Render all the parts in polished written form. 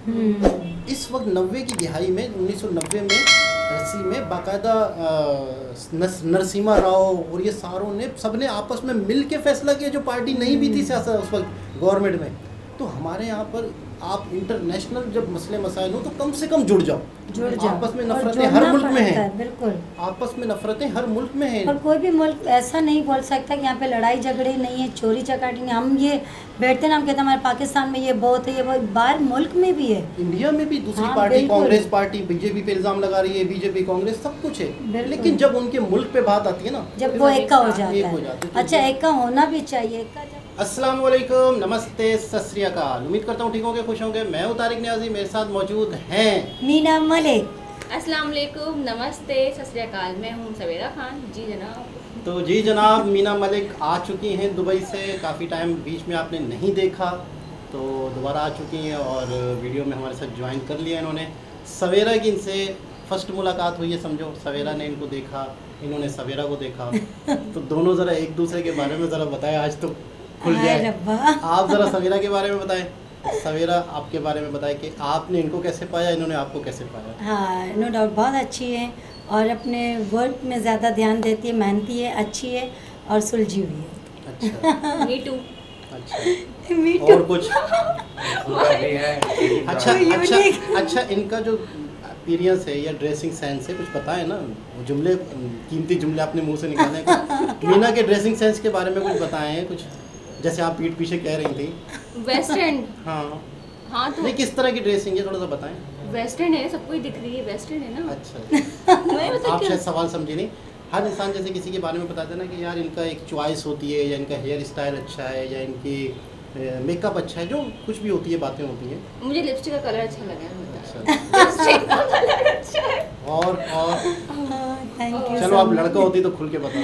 इस वक्त 90 की दिहाई में 1990 में रस्सी में बाकायदा नरसिम्हा राव और ये सारों ने सबने आपस में मिल के फैसला किया, जो पार्टी नहीं भी थी सियासत उस वक्त गवर्नमेंट में। तो हमारे यहाँ पर आप इंटरनेशनल जब मसले मसाइल हो तो कम से कम जुड़ जाओ। आपस में नफरतें हर मुल्क में हैं, बिल्कुल आपस में नफरतें हर मुल्क में हैं। और कोई भी मुल्क ऐसा नहीं बोल सकता कि यहाँ पे लड़ाई झगड़े नहीं है, चोरी चकाटी नहीं। हम ये बैठते ना, हम कहते हैं हमारे पाकिस्तान में ये बहुत है, ये बहुत, बाहर मुल्क में भी है, इंडिया में भी दूसरी पार्टी, कांग्रेस पार्टी बीजेपी पे इल्जाम लगा रही है, बीजेपी कांग्रेस सब कुछ है, लेकिन जब उनके मुल्क पे बात आती है ना, जब वो एक का हो जाता है। अच्छा, एक का होना भी चाहिए। अस्सलाम वालेकुम, नमस्ते, सत श्री अकाल। उम्मीद करता हूँ ठीक होंगे, खुश होंगे। मैं हूँ तारिक नियाजी, मेरे साथ मौजूद हैं मीना मलिक। अस्सलाम वालेकुम, नमस्ते, सत श्री अकाल। मैं हूँ सवेरा खान। जी जनाब। तो जी जनाब, मीना मलिक आ चुकी हैं दुबई से। काफ़ी टाइम बीच में आपने नहीं देखा, तो दोबारा आ चुकी हैं और वीडियो में हमारे साथ ज्वाइन कर लिया इन्होंने। सवेरा की इनसे फर्स्ट मुलाकात हुई है, समझो। सवेरा ने इनको देखा, इन्होंने सवेरा को देखा। तो दोनों ज़रा एक दूसरे के बारे में ज़रा बताएं, आज तो खुल जाए। आप ज़रा सवेरा के बारे में बताएं। सवेरा, आपके बारे में बताएं कि आपने इनको कैसे पाया, इन्होंने आपको कैसे पाया। हाँ, नो डाउट बहुत अच्छी है और अपने वर्क में ज़्यादा ध्यान देती है, मेहनती है, अच्छी है और सुलझी हुई है। अच्छा मी टू। अच्छा, और कुछ? अच्छा, इनका जो एक्सपीरियंस है या ड्रेसिंग सेंस है, कुछ पता है ना? जुमले, कीमती जुमले अपने मुंह से निकाले हैं। मीना के ड्रेसिंग सेंस के बारे में कुछ बताएं हैं, कुछ जैसे आप पीठ पीछे कह रही थी। वेस्टर्न। हाँ तो नहीं, किस तरह की ड्रेसिंग है थोड़ा सा बताएं। वेस्टर्न है, सबको ही दिख रही है, वेस्टर्न है ना। अच्छा आप शायद सवाल समझे नहीं। हर इंसान जैसे किसी के बारे में बताते हैं ना कि यार इनका एक चॉइस होती है, या इनका हेयर स्टाइल अच्छा है, या इनकी मेकअप अच्छा है, जो कुछ भी होती है, बातें होती हैं। मुझे लिपस्टिक का कलर अच्छा लगा है। अच्छा। और थैंक यू। चलो, आप लड़का होती तो खुल के बताओ।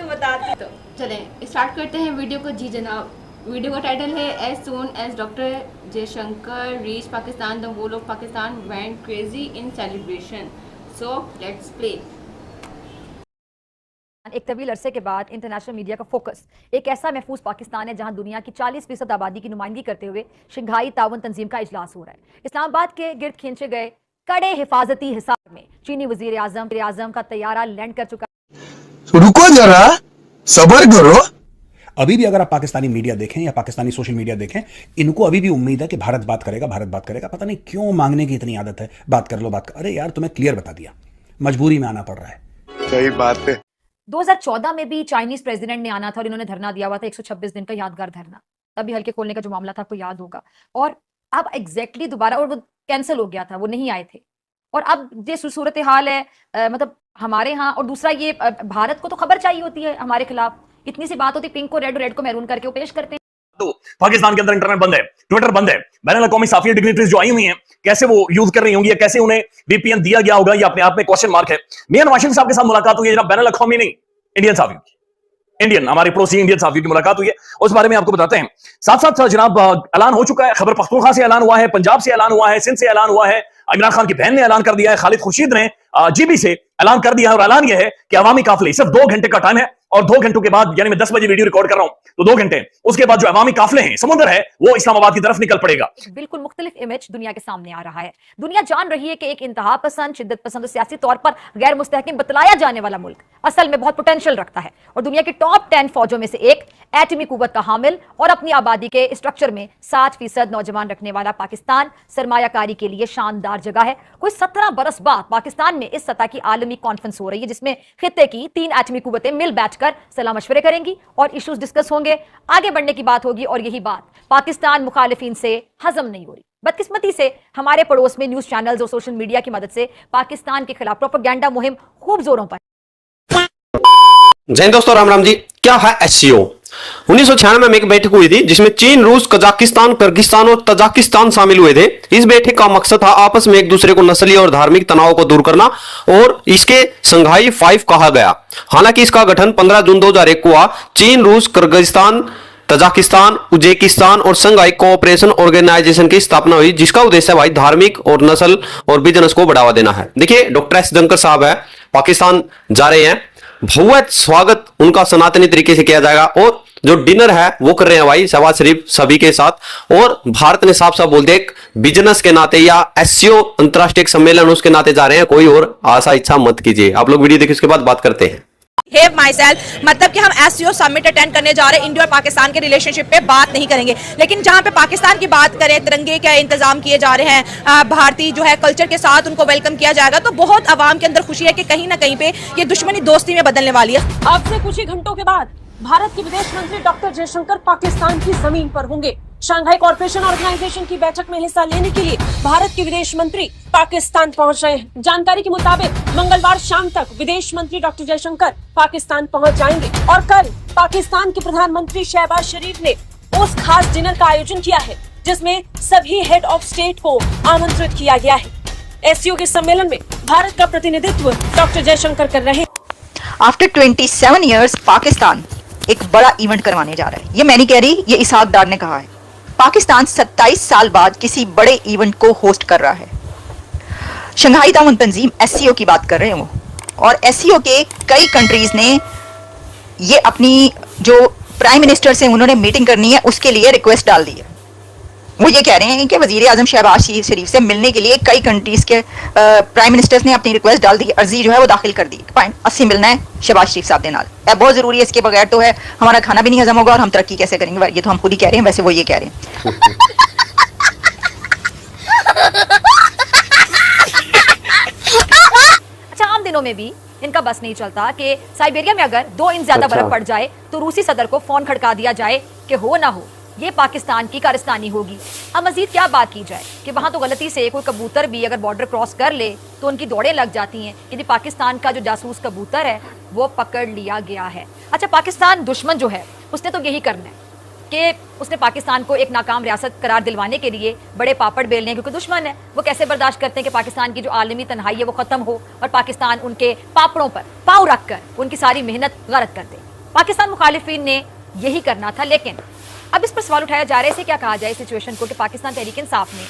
बताती तो चलें, स्टार्ट करते हैं वीडियो को। जी जनाब, वीडियो का टाइटल है as soon as doctor Jaishankar reach Pakistan the whole of Pakistan went crazy in celebration. So let's play. एक तवील अरसे के बाद इंटरनेशनल मीडिया का फोकस एक ऐसा महफूज पाकिस्तान है जहां दुनिया की 40% आबादी की नुमाइंदगी करते हुए शंघाई ताउन तंजीम का इजलास हो रहा है। इस्लामाबाद के गिर्द खींचे गए कड़े हिफाजती हिसाब में चीनी वजीर आजम का तैयारा लैंड कर चुका। रुको जरा, सब्र करो। अभी भी अगर आप पाकिस्तानी मीडिया देखें या पाकिस्तानी सोशल मीडिया देखें, इनको अभी भी उम्मीद है कि भारत बात करेगा, भारत बात करेगा। पता नहीं क्यों मांगने की इतनी आदत है, बात कर लो, बात कर। अरे यार, तुम्हें क्लियर बता दिया, मजबूरी में आना पड़ रहा है। सही बात है। 2014 में भी चाइनीज प्रेसिडेंट ने आना था और इन्होंने धरना दिया हुआ था, 126 दिन का यादगार धरना। तभी हल्के खोलने का जो मामला था आपको याद होगा। और अब एग्जैक्टली दोबारा, और वो कैंसिल हो गया था, वो नहीं आए थे। और अब ये सूरत हाल है, मतलब हमारे यहाँ। और दूसरा, ये भारत को तो खबर चाहिए होती है हमारे खिलाफ। इतनी सी बात होती, पिंक को रेड, रेड को मैरून करके वो पेश करते हैं। तो पाकिस्तान के अंदर इंटरनेट बंद है, ट्विटर बंद है, बैनुल अक़वामी साफिया डिग्निटरीज जो आई हुई हैं, कैसे वो यूज कर रही होंगी, या कैसे उन्हें वीपीएन दिया गया होगा, ये अपने आप में क्वेश्चन मार्क है। मियां नवाज शरीफ साहब के साथ मुलाकात हुई है, जनाब बैनुल अक़वामी नहीं, इंडियन साफियों की, इंडियन, हमारी पड़ोसी इंडियन साफियों की मुलाकात हुई है। उस बारे में आपको बताते हैं। साथ साथ जनाब ऐलान हो चुका है, खैबर पख्तूनख्वा से ऐलान हुआ है, पंजाब से ऐलान हुआ है, सिंध से ऐलान हुआ है, इमरान खान की बहन ने ऐलान कर दिया है, खालिद खुर्शीद ने जीबी से ऐलान कर दिया है। और ऐलान यह है कि अवामी काफिले, सिर्फ 2 घंटे का टाइम है, और 2 घंटों के बाद, यानी मैं 10 बजे वीडियो रिकॉर्ड कर रहा हूं, तो 2 घंटे उसके बाद जो अवामी काफिले हैं, समुद्र है, वो इस्लामाबाद की तरफ निकल पड़ेगा। बिल्कुल मुख्तलिफ इमेज दुनिया के सामने आ रहा है। दुनिया जान रही है कि एक इंतहा पसंद, शिद्दत पसंद और सियासी तौर पर गैर मुस्तहकिम बतलाया जाने वाला मुल्क असल में बहुत पोटेंशियल रखता है। और दुनिया की टॉप 10 फौजों में से एक, एटमी कुव्वत का हामिल और अपनी आबादी के स्ट्रक्चर में 60% नौजवान रखने वाला पाकिस्तान सरमायाकारी के लिए शानदार जगह है। कोई 17 बरस बाद पाकिस्तान में इस सतह की आलमी कॉन्फ्रेंस हो रही है, जिसमें खित्ते की 3 एटमी कुव्वतें मिल बैठकर सलाह मशवरे करेंगी और इश्यूज डिस्कस होंगे, आगे बढ़ने की बात होगी। और यही बात पाकिस्तान मुखालिफिन से हजम नहीं हो रही। बदकिस्मती से हमारे पड़ोस में न्यूज चैनल्स और सोशल मीडिया की मदद से पाकिस्तान के खिलाफ प्रोपेगेंडा मुहिम खूब जोरों पर। जय दोस्तों, राम राम जी। क्या है एससीओ? 1996 में एक बैठक हुई थी जिसमें चीन, रूस, कजाकिस्तान, किर्गिस्तान और तजाकिस्तान शामिल हुए थे। इस बैठक का मकसद था आपस में एक दूसरे को नस्ली और धार्मिक तनाव को दूर करना, और इसके संघाई 5 कहा गया। हालांकि इसका गठन 15 जून 2001 को हुआ। चीन, रूस, किर्गिस्तान, तजाकिस्तान, उज्बेकिस्तान और संघाई कोऑपरेशन ऑर्गेनाइजेशन की स्थापना हुई, जिसका उद्देश्य भाई धार्मिक और नस्ल और बिजनेस को बढ़ावा देना है। देखिए, डॉक्टर एस जंकर साहब है, पाकिस्तान जा रहे हैं, भव्य स्वागत उनका सनातनी तरीके से किया जाएगा। और जो डिनर है वो कर रहे हैं भाई शहबाज शरीफ सभी के साथ। और भारत ने साफ साफ बोल दिया एक बिजनेस के नाते या एससीओ अंतरराष्ट्रीय सम्मेलन उसके नाते जा रहे हैं, कोई और आशा इच्छा मत कीजिए। आप लोग वीडियो देखिए, उसके बाद बात करते हैं। Have myself, मतलब कि हम एससीओ समिट अटेंड करने जा रहे हैं। इंडिया और पाकिस्तान के रिलेशनशिप पे बात नहीं करेंगे, लेकिन जहां पे पाकिस्तान की बात करें, तिरंगे का इंतजाम किए जा रहे हैं, भारतीय जो है कल्चर के साथ उनको वेलकम किया जाएगा, तो बहुत आवाम के अंदर खुशी है कि कहीं ना कहीं पे ये दुश्मनी दोस्ती में बदलने वाली है। अब से कुछ ही घंटों के बाद भारत के विदेश मंत्री डॉक्टर जयशंकर पाकिस्तान की जमीन पर होंगे। शंघाई कॉर्पोरेशन ऑर्गेनाइजेशन की बैठक में हिस्सा लेने के लिए भारत के विदेश मंत्री पाकिस्तान पहुंच रहे हैं। जानकारी के मुताबिक मंगलवार शाम तक विदेश मंत्री डॉक्टर जयशंकर पाकिस्तान पहुंच जाएंगे और कल पाकिस्तान के प्रधानमंत्री शहबाज शरीफ ने उस खास डिनर का आयोजन किया है जिसमें सभी हेड ऑफ स्टेट को आमंत्रित किया गया है। एससीओ के सम्मेलन में भारत का प्रतिनिधित्व डॉक्टर जयशंकर कर रहे हैं। आफ्टर 27 ईयर्स पाकिस्तान एक बड़ा इवेंट करवाने जा रहा है। ये मैं नहीं कह रही, ये इसहाक डार ने कहा है। पाकिस्तान 27 साल बाद किसी बड़े इवेंट को होस्ट कर रहा है। शंघाई ताउन तंजीम एससीओ की बात कर रहे हैं वो, और एससीओ के कई कंट्रीज ने ये अपनी जो प्राइम मिनिस्टर से उन्होंने मीटिंग करनी है उसके लिए रिक्वेस्ट डाल दी है। वो ये कह रहे हैं कि वजीर आजम शहबाज शरीफ से मिलने के लिए कई कंट्रीज के प्राइम मिनिस्टर्स ने अपनी रिक्वेस्ट डाल दी, अर्जी जो है वो दाखिल कर दी। पॉइंट 80 मिलना है शहबाज शरीफ साहब के नाल, बहुत जरूरी है। इसके बगैर तो है हमारा खाना भी नहीं हजम होगा और हम तरक्की कैसे करेंगे, ये तो हम खुद ही कह रहे हैं, वैसे वो ये कह रहे हैं। अच्छा, आम दिनों में भी इनका बस नहीं चलता कि साइबेरिया में अगर 2 इंच ज्यादा बर्फ पड़ जाए तो रूसी सदर को फोन खड़का दिया जाए कि हो ना हो ये पाकिस्तान की कारस्तानी होगी। अब मजीद क्या बात की जाए कि वहां तो गलती से कोई कबूतर भी अगर बॉर्डर क्रॉस कर ले तो उनकी दौड़ें लग जाती हैं, यदि पाकिस्तान का जो जासूस कबूतर है वो पकड़ लिया गया है। अच्छा, पाकिस्तान दुश्मन जो है उसने तो यही करना है कि उसने पाकिस्तान को एक नाकाम रियासत करार दिलवाने के लिए बड़े पापड़ बेलने हैं, क्योंकि दुश्मन है। वो कैसे बर्दाश्त करते हैं कि पाकिस्तान की जो आलमी तन्हाई है वो ख़त्म हो और पाकिस्तान उनके पापड़ों पर पाँव रख कर उनकी सारी मेहनत गलत कर दे। पाकिस्तान मुखालिफिन ने यही करना था, लेकिन अब इस पर सवाल उठाया जा रहा है इसे क्या कहा जाए सिचुएशन को कि पाकिस्तान तहरीक इंसाफ ने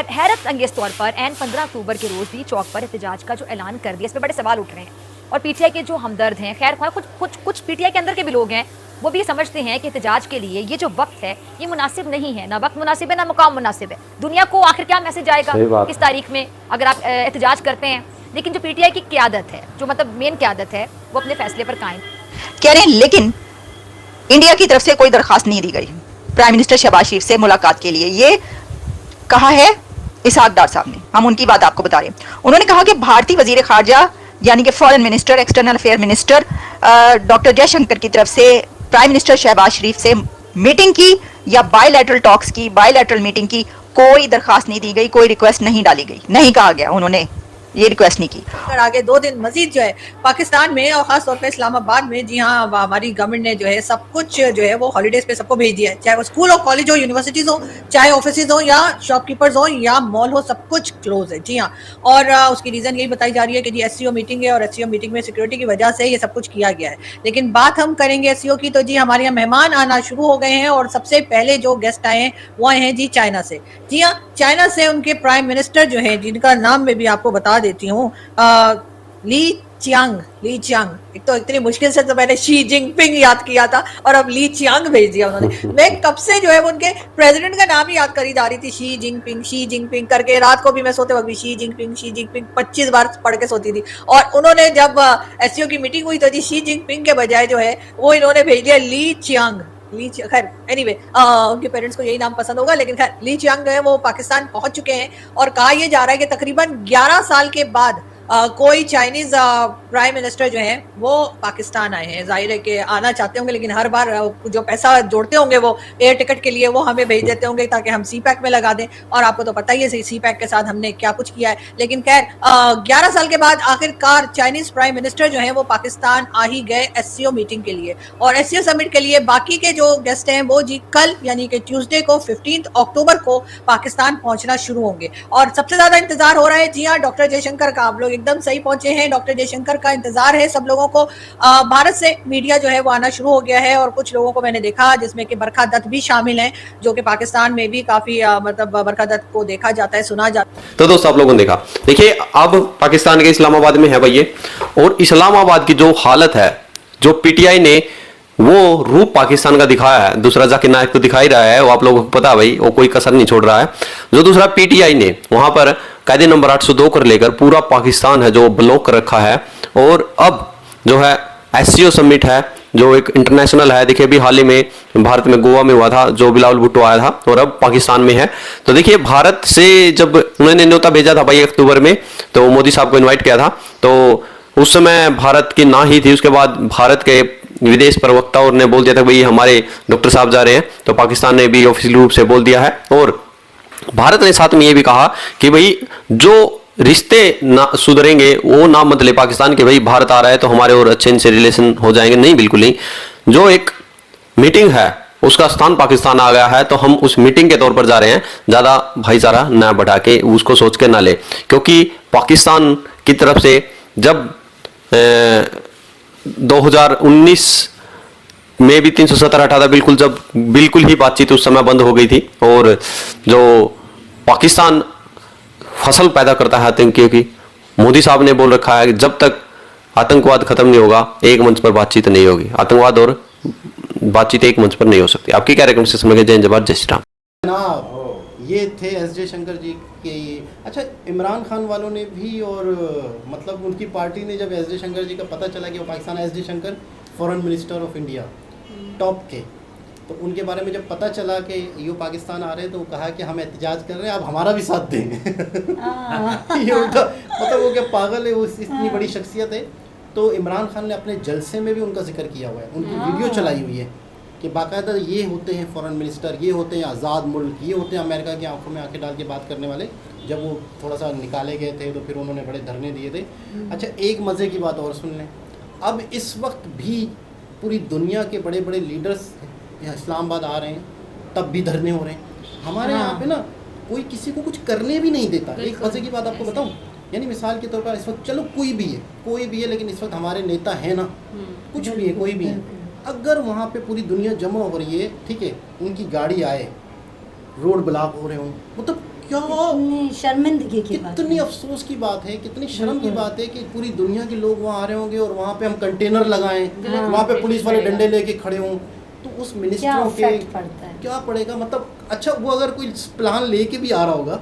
हैरत अंगेज तौर पर एन 15 अक्टूबर के रोज़ भी चौक पर एहतजाज का जो ऐलान कर दिया, इस पर बड़े सवाल उठ रहे हैं। और पीटीआई के जो हमदर्द हैं, खैर कुछ पीटीआई के अंदर के भी लोग हैं, वो भी ये समझते हैं कि एहतजाज के लिए ये जो वक्त है ये मुनासिब नहीं है, ना वक्त मुनासिब है ना मुकाम मुनासिब है। दुनिया को आखिर क्या मैसेज आएगा किस तारीख में अगर आप एहतजाज करते हैं। लेकिन जो पीटीआई की क़यादत है, जो मतलब मेन क़यादत है, वो अपने फैसले पर कायम कह रहे हैं। लेकिन इंडिया की तरफ से कोई दरखास्त नहीं दी गई प्राइम मिनिस्टर शहबाज शरीफ से मुलाकात के लिए, ये कहा है इसहाक डार साहब ने। हम उनकी बात आपको बता रहे हैं। उन्होंने कहा कि भारतीय वजीर खारजा यानी कि foreign minister, external affair minister doctor Jaishankar की तरफ से प्राइम मिनिस्टर शहबाज शरीफ से मीटिंग की या बायलैटरल टॉक्स की, बायलैटरल मीटिंग की कोई दरखास्त नहीं दी गई, कोई रिक्वेस्ट नहीं डाली गई, नहीं कहा गया, उन्होंने ये रिक्वेस्ट नहीं की। अगर आगे 2 दिन मजीद जो है पाकिस्तान में और खास तौर पे इस्लामाबाद में, जी हाँ, हमारी गवर्नमेंट ने जो है सब कुछ जो है वो हॉलीडेज पे सबको भेज दिया है, चाहे वो स्कूल हो, कॉलेज हो, यूनिवर्सिटीज हो, चाहे ऑफिस हो या शॉपकीपर्स हो या मॉल हो, सब कुछ क्लोज है। जी हाँ, और उसकी रीज़न यही बताई जा रही है कि जी एससीओ मीटिंग है और एससीओ मीटिंग में सिक्योरिटी की वजह से ये सब कुछ किया गया है। लेकिन बात हम करेंगे एससीओ की, तो जी हमारे यहाँ मेहमान आना शुरू हो गए हैं और सबसे पहले जो गेस्ट आए हैं वो आए हैं जी चाइना से। जी हाँ, चाइना से उनके प्राइम मिनिस्टर जो है, जिनका नाम मैं भी आपको बता देती हूँ, ली चियांग। एक तो इतनी मुश्किल से तो मैंने शी जिनपिंग याद किया था और अब ली चियांग भेज दिया उन्होंने। मैं कब से जो है उनके प्रेसिडेंट का नाम ही याद करी जा रही थी, शी जिनपिंग करके। रात को भी मैं सोते वक्त भी शी जिनपिंग 25 बार पढ़ के सोती थी। और उन्होंने जब एससीओ की मीटिंग हुई तो जी शी जिनपिंग के बजाय जो है वो इन्होंने भेज दिया ली चियांग। खैर एनीवे, उनके पेरेंट्स को यही नाम पसंद होगा, लेकिन खैर ली चियांग जो है वो पाकिस्तान पहुंच चुके हैं और कहा यह जा रहा है कि तकरीबन 11 साल के बाद कोई चाइनीज प्राइम मिनिस्टर जो है वो पाकिस्तान आए हैं। जाहिर है कि आना चाहते होंगे, लेकिन हर बार जो पैसा जोड़ते होंगे वो एयर टिकट के लिए वो हमें भेज देते होंगे ताकि हम सी पैक में लगा दें। और आपको तो पता ही है सी पैक के साथ हमने क्या कुछ किया है। लेकिन खैर 11 साल के बाद आखिरकार चाइनीज प्राइम मिनिस्टर जो है वो पाकिस्तान आ ही गए एससीओ मीटिंग के लिए और एससीओ समिट के लिए। बाकी के जो गेस्ट हैं वो जी कल यानी कि ट्यूसडे को 15 अक्टूबर को पाकिस्तान पहुंचना शुरू होंगे और सबसे ज्यादा इंतजार हो रहा है जी हाँ डॉक्टर जयशंकर का। आप लोग एकदम सही पहुंचे हैं। डॉक्टर जयशंकर का इंतजार है सब लोगों को। भारत से मीडिया जो है वो आना शुरू हो गया है और कुछ लोगों को मैंने देखा जिसमें कि बरखा दत्त भी शामिल हैं, जो कि पाकिस्तान में भी काफी मतलब बरखा दत्त को देखा जाता है, सुना जाता है। तो दोस्तों आप लोगों ने देखा, देखिए अब पाकिस्तान के इस्लामाबाद में है भाई ये, और इस्लामाबाद की जो हालत है, जो पीटीआई ने वो रूप पाकिस्तान का दिखाया है, दूसरा जाकिर नायक तो दिखा ही रहा है, वो आप लोगों को पता है भाई, वो कोई कसर नहीं छोड़ रहा है। जो दूसरा पीटीआई ने वहां पर कायदे नंबर 802 कर लेकर पूरा पाकिस्तान है जो ब्लॉक कर रखा है। और अब जो है एससीओ समिट है जो एक इंटरनेशनल है, देखिए अभी हाल ही में भारत में गोवा में हुआ था, जो बिलावल भुट्टो आया था, और अब पाकिस्तान में है। तो देखिए भारत से जब उन्होंने न्योता भेजा था भाई 1 अक्टूबर में, तो मोदी साहब को इन्वाइट किया था, तो उस समय भारत की ना ही थी। उसके बाद भारत के विदेश प्रवक्ता और ने बोल दिया था भाई हमारे डॉक्टर साहब जा रहे हैं, तो पाकिस्तान ने भी ऑफिशियल रूप से बोल दिया है। और भारत ने साथ में ये भी कहा कि भाई जो रिश्ते ना सुधरेंगे वो ना मतलब पाकिस्तान के भाई भारत आ रहा है तो हमारे और अच्छे इनसे रिलेशन हो जाएंगे, नहीं, बिल्कुल नहीं। जो एक मीटिंग है उसका स्थान पाकिस्तान आ गया है, तो हम उस मीटिंग के तौर पर जा रहे हैं, ज्यादा भाईचारा ना बढ़ा के उसको सोच के ना ले, क्योंकि पाकिस्तान की तरफ से जब 2019 में भी 370 हटा था, बिल्कुल ही बातचीत उस समय बंद हो गई थी। और जो पाकिस्तान फसल पैदा करता है आतंकियों की, मोदी साहब ने बोल रखा है कि जब तक आतंकवाद खत्म नहीं होगा एक मंच पर बातचीत नहीं होगी, आतंकवाद और बातचीत एक मंच पर नहीं हो सकती। आपकी क्या रिकमेंड से समझ गए? जय जवाहर, जय श्री राम। ये थे एस जयशंकर जी के। अच्छा, इमरान खान वालों ने भी, और मतलब उनकी पार्टी ने जब एस जयशंकर जी का पता चला कि वो Pakistan, S Jaishankar foreign minister of India top के, तो उनके बारे में जब पता चला कि ये पाकिस्तान आ रहे हैं, तो कहा कि हम एहतजाज कर रहे हैं, आप हमारा भी साथ देंगे। ये उनका मतलब वो क्या पागल है, वो इतनी बड़ी शख्सियत है। तो इमरान खान ने अपने जलसे में भी उनका जिक्र किया हुआ है, उनकी वीडियो चलाई हुई है कि बाकायदा ये होते हैं फॉरेन मिनिस्टर, ये होते हैं आज़ाद मुल्क, ये होते हैं अमेरिका की आंखों में आंखें डाल के बात करने वाले। जब वो थोड़ा सा निकाले गए थे तो फिर उन्होंने बड़े धरने दिए थे। अच्छा, एक मज़े की बात और सुन लें, अब इस वक्त भी पूरी दुनिया के बड़े बड़े लीडर्स इस्लामाबाद आ रहे हैं, तब भी धरने हो रहे हैं। हमारे यहाँ पे ना कोई किसी को कुछ करने भी नहीं देता। एक मज़े की बात आपको बताऊँ, यानी मिसाल के तौर पर इस वक्त चलो कोई भी है, लेकिन इस वक्त हमारे नेता है ना, कुछ भी है, कोई भी है, अगर वहाँ पे पूरी दुनिया जमा हो रही है, ठीक है, उनकी गाड़ी आए, रोड ब्लॉक हो रहे हों, मतलब क्या शर्मिंदगी की बात, कितनी अफसोस की बात है, कितनी शर्म की बात है कि पूरी दुनिया के लोग वहाँ आ रहे होंगे और वहाँ पे हम कंटेनर लगाएं, वहाँ पे पुलिस वाले डंडे लेके खड़े हों, तो उस मिनिस्टरों के क्या पड़ेगा? मतलब अच्छा, वो अगर कोई प्लान लेके भी आ रहा होगा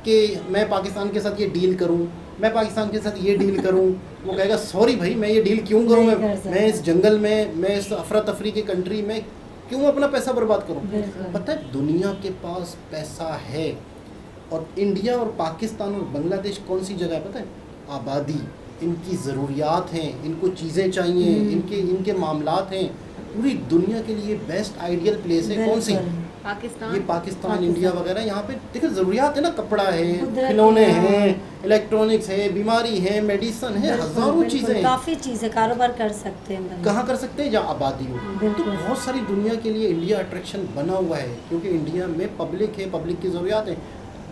कि मैं पाकिस्तान के साथ ये डील करूं, मैं पाकिस्तान के साथ ये डील करूं, वो कहेगा सॉरी भाई, मैं ये डील क्यों करूं, मैं इस जंगल में, मैं इस अफरा तफरी की कंट्री में क्यों अपना पैसा बर्बाद करूं? पता है दुनिया के पास पैसा है, और इंडिया और पाकिस्तान और बांग्लादेश कौन सी जगह है पता है? आबादी, इनकी ज़रूरियात हैं, इनको चीज़ें चाहिए, इनके मामलात हैं। पूरी दुनिया के लिए बेस्ट आइडियल प्लेस है कौन सी? पाकिस्तान। ये पाकिस्तान, इंडिया वगैरह। यहाँ पे देखो ज़रूरियात है ना, कपड़ा है, खिलौने हैं, इलेक्ट्रॉनिक्स है, बीमारी है, मेडिसिन है, हज़ारों चीज़ें हैं, काफ़ी चीज़ें कारोबार कर सकते हैं। कहाँ कर सकते हैं? जहाँ आबादी हो। तो बहुत सारी दुनिया के लिए इंडिया अट्रैक्शन बना हुआ है, क्योंकि इंडिया में पब्लिक है, पब्लिक की ज़रूरियात है।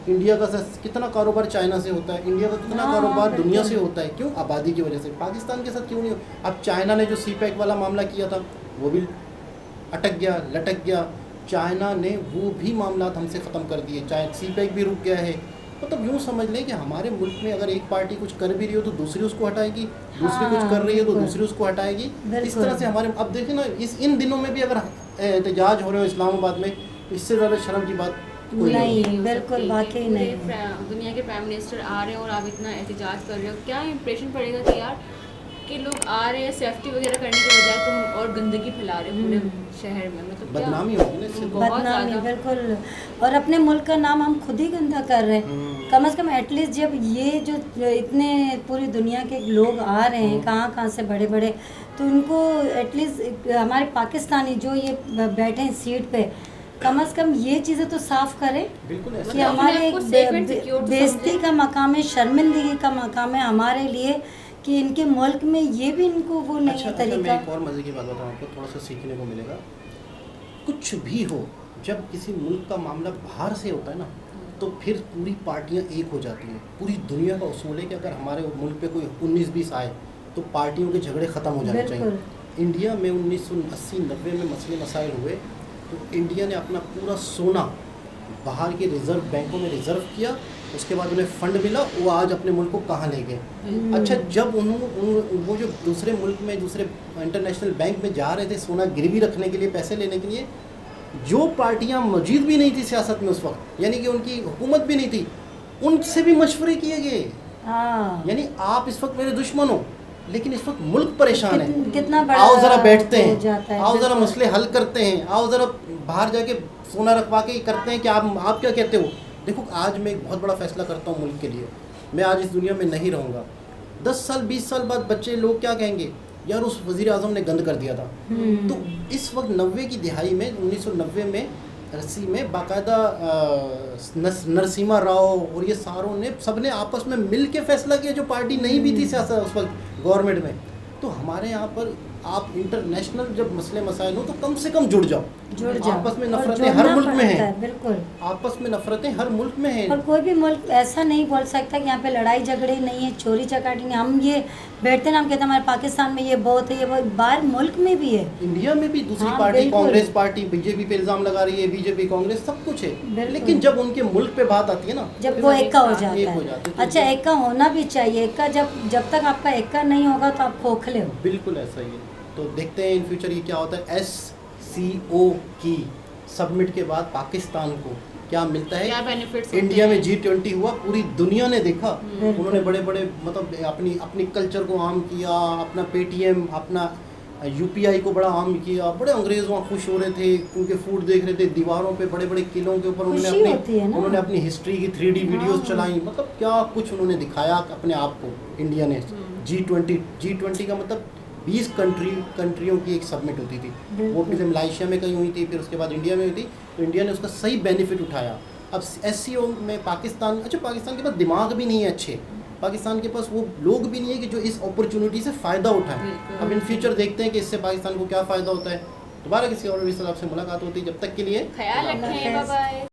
इंडिया का कितना कारोबार चाइना से होता है, इंडिया का कितना कारोबार दुनिया से होता है, क्यों? आबादी की वजह से। पाकिस्तान के साथ क्यों नहीं हो? अब चाइना ने जो CPEC वाला मामला किया था वो भी अटक गया, लटक गया। चाइना ने वो भी मामला हमसे ख़त्म कर दिए, चाहे CPEC भी रुक गया है। मतलब यूँ समझ लें कि हमारे मुल्क में अगर एक पार्टी कुछ कर भी रही हो तो दूसरी उसको हटाएगी, दूसरी कुछ कर रही है तो दूसरी उसको हटाएगी। इस तरह से हमारे, अब देखिए ना, इन दिनों में भी अगर एहतजाज हो रहे हो इस्लामाबाद में, इससे ज़्यादा शर्म की बात नहीं, बिल्कुल वाकई नहीं। दुनिया के प्राइम मिनिस्टर आ रहे हैं और आप इतना एहतजाज कर रहे हो, क्या इंप्रेशन पड़ेगा कि यार कि लोग आ रहे हैं सेफ्टी वगैरह करने के बजाय तुम और गंदगी फैला रहे हो पूरे शहर में, मतलब बदनामी होगी ना इससे, बदनामी बिल्कुल। और अपने मुल्क का नाम हम खुद ही गंदा कर रहे हैं। कम से कम एटलीस्ट जब ये जो इतने पूरी दुनिया के लोग आ रहे हैं, कहाँ से बड़े बड़े, तो उनको एटलीस्ट हमारे पाकिस्तानी जो ये बैठे हैं सीट पे, कम से कम ये चीज़ें तो साफ करें कि हमारे एक बेइज्जती का मकाम है, शर्मिंदगी का मकाम है हमारे लिए, कि इनके मुल्क में ये भी इनको वो नहीं है तरीका। मैं एक और मज़े की बात बताऊँ आपको, थोड़ा सा सीखने को मिलेगा। कुछ भी हो, जब किसी मुल्क का मामला बाहर से होता है ना, तो फिर पूरी पार्टियां एक हो जाती हैं। पूरी दुनिया का उसूल है कि अगर हमारे मुल्क पे कोई 19-20 आए तो पार्टियों के झगड़े ख़त्म हो जाने चाहिए। इंडिया में 1980-90 में मसले मसाइल हुए तो इंडिया ने अपना पूरा सोना बाहर के रिजर्व बैंकों में रिजर्व किया, उसके बाद उन्हें फंड मिला, वो आज अपने मुल्क को कहाँ ले गए। अच्छा, जब वो जो दूसरे मुल्क में दूसरे इंटरनेशनल बैंक में जा रहे थे सोना गिरवी रखने के लिए, पैसे लेने के लिए, जो पार्टियां मौजूद भी नहीं थी सियासत में उस वक्त, यानी कि उनकी हुकूमत भी नहीं थी, उनसे भी मशवरे किए गए। यानी आप इस वक्त मेरे दुश्मन हो, लेकिन इस वक्त मुल्क परेशान है, कितना बड़ा आओ ज़रा बैठते हो जाता हैं, है, आओ ज़रा बिल्कुल। मसले हल करते हैं, आओ ज़रा बाहर जाके सोना रखवा के करते हैं कि आप क्या कहते हो। देखो, आज मैं एक बहुत बड़ा फैसला करता हूँ मुल्क के लिए, मैं आज इस दुनिया में नहीं रहूँगा, 10 साल 20 साल बाद बच्चे लोग क्या कहेंगे, यार उस वज़ीर आज़म ने गंद कर दिया था। तो इस वक्त 90 की दिहाई में 1990 में 80 में बाकायदा नरसिम्हा राव और ये सारों ने सबने आपस में मिल के फैसला किया, जो पार्टी नहीं भी थी सियासत उस वक्त गवर्नमेंट में। तो हमारे यहाँ पर आप इंटरनेशनल जब मसले मसाइल हो तो कम से कम जुड़ जाओ। आपस में नफरतें हर मुल्क में हैं, बिल्कुल आपस में नफरतें हर मुल्क में हैं। और कोई भी मुल्क ऐसा नहीं बोल सकता कि यहाँ पे लड़ाई झगड़े नहीं है, चोरी चकाटी नहीं। हम ये बैठते ना, हम कहते हैं हमारे पाकिस्तान में ये बहुत है, ये बहुत, बाहर मुल्क में भी है, इंडिया में भी दूसरी हाँ, पार्टी, बिल्कुल। कांग्रेस पार्टी बीजेपी पे इल्जाम लगा रही है, बीजेपी कांग्रेस सब कुछ है, बिल्कुल। लेकिन जब उनके मुल्क पे बात आती है ना, जब फिर वो एक्का हो एक जाता हो है। जाती है। अच्छा, एक्का होना भी चाहिए। एक्का जब तक आपका एक्का नहीं होगा तो आप खोखले हो। बिल्कुल ऐसा ही है। तो देखते हैं इन फ्यूचर ये क्या होता है। SCO की सबमिट के बाद पाकिस्तान को क्या मिलता है, क्या बेनिफिट्स इंडिया में G20 हुआ, पूरी दुनिया ने देखा, उन्होंने बड़े बड़े मतलब अपनी कल्चर को आम किया, अपना पेटीएम, अपना UPI को बड़ा आम किया, बड़े अंग्रेज वहाँ खुश हो रहे थे, उनके फूड देख रहे थे, दीवारों पे बड़े बड़े किलों के ऊपर उन्होंने अपनी हिस्ट्री की 3D वीडियोस चलाई, मतलब क्या कुछ उन्होंने दिखाया अपने आप को। इंडिया ने G20 का मतलब 20 कंट्रियों की एक सबमिट होती थी, वो पहले मलेशिया में कहीं हुई थी, फिर उसके बाद इंडिया में हुई थी, तो इंडिया ने उसका सही बेनिफिट उठाया। अब SCO में पाकिस्तान, अच्छा पाकिस्तान के पास दिमाग भी नहीं है अच्छे, पाकिस्तान के पास वो लोग भी नहीं है कि जो इस अपॉर्चुनिटी से फ़ायदा उठाएं। अब इन फ्यूचर देखते हैं कि इससे पाकिस्तान को क्या फ़ायदा होता है। दोबारा किसी और विषय आपसे मुलाकात होती है, जब तक के लिए ख्याल रखें, बाय बाय।